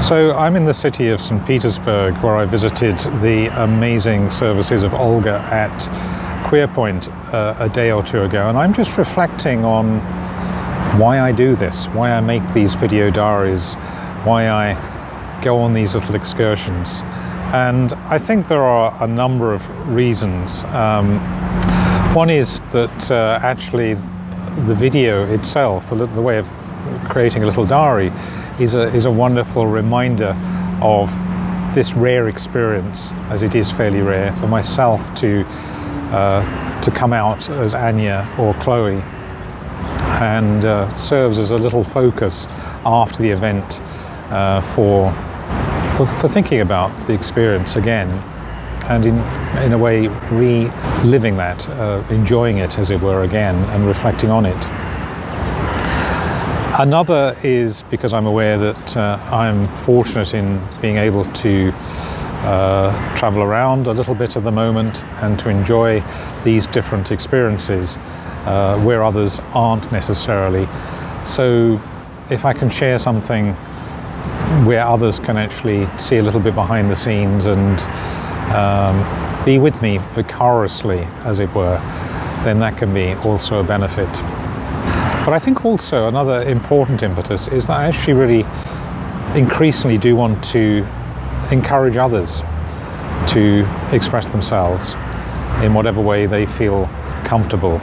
So I'm in the city of Saint Petersburg, where I visited the amazing services of Olga at Queerpoint a day or two ago, and I'm just reflecting on why I do this, why I make these video diaries, why I go on these little excursions. And I think there are a number of reasons. One is that actually the video itself, the way of creating a little diary, is a wonderful reminder of this rare experience, as it is fairly rare for myself to come out as Anja or Chloe, and serves as a little focus after the event for thinking about the experience again, and in a way reliving that, enjoying it as it were again, and reflecting on it. Another is because I'm aware that I'm fortunate in being able to travel around a little bit at the moment and to enjoy these different experiences where others aren't necessarily. So if I can share something where others can actually see a little bit behind the scenes and be with me vicariously, as it were, then that can be also a benefit. But I think also another important impetus is that I actually really increasingly do want to encourage others to express themselves in whatever way they feel comfortable.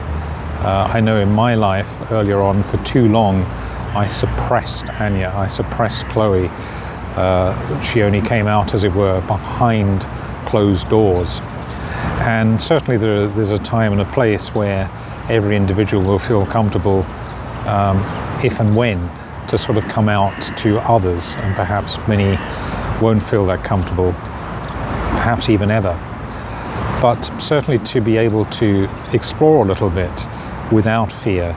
I know in my life earlier on, for too long, I suppressed Anja, I suppressed Chloe. She only came out, as it were, behind closed doors. And certainly there's a time and a place where every individual will feel comfortable if and when to sort of come out to others, and perhaps many won't feel that comfortable, perhaps even ever. But certainly to be able to explore a little bit without fear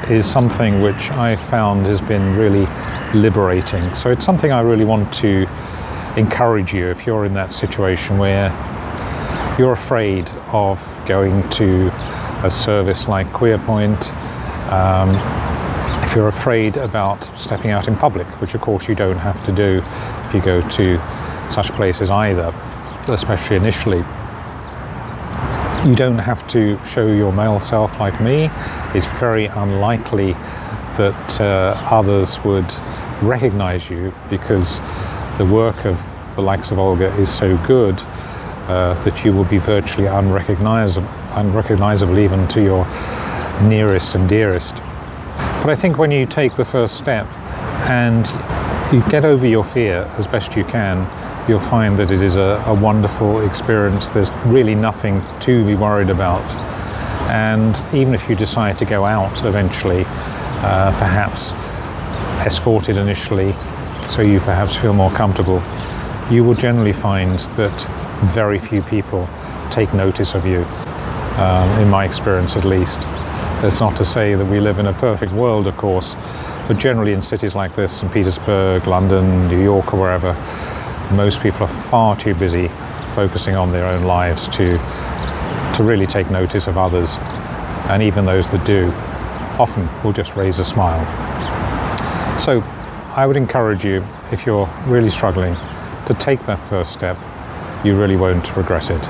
is something which I found has been really liberating. So it's something I really want to encourage you if you're in that situation where you're afraid of going to a service like Queerpoint, if you're afraid about stepping out in public, which of course you don't have to do if you go to such places either, especially initially. You don't have to show your male self like me. It's very unlikely that others would recognize you, because the work of the likes of Olga is so good that you will be virtually unrecognizable even to your nearest and dearest. But I think when you take the first step and you get over your fear as best you can, you'll find that it is a wonderful experience. There's really nothing to be worried about. And even if you decide to go out eventually, perhaps escorted initially, so you perhaps feel more comfortable, you will generally find that very few people take notice of you, in my experience at least. That's not to say that we live in a perfect world, of course, but generally in cities like this, St. Petersburg, London, New York, or wherever, most people are far too busy focusing on their own lives to really take notice of others. And even those that do often will just raise a smile. So I would encourage you, if you're really struggling, to take that first step. You really won't regret it.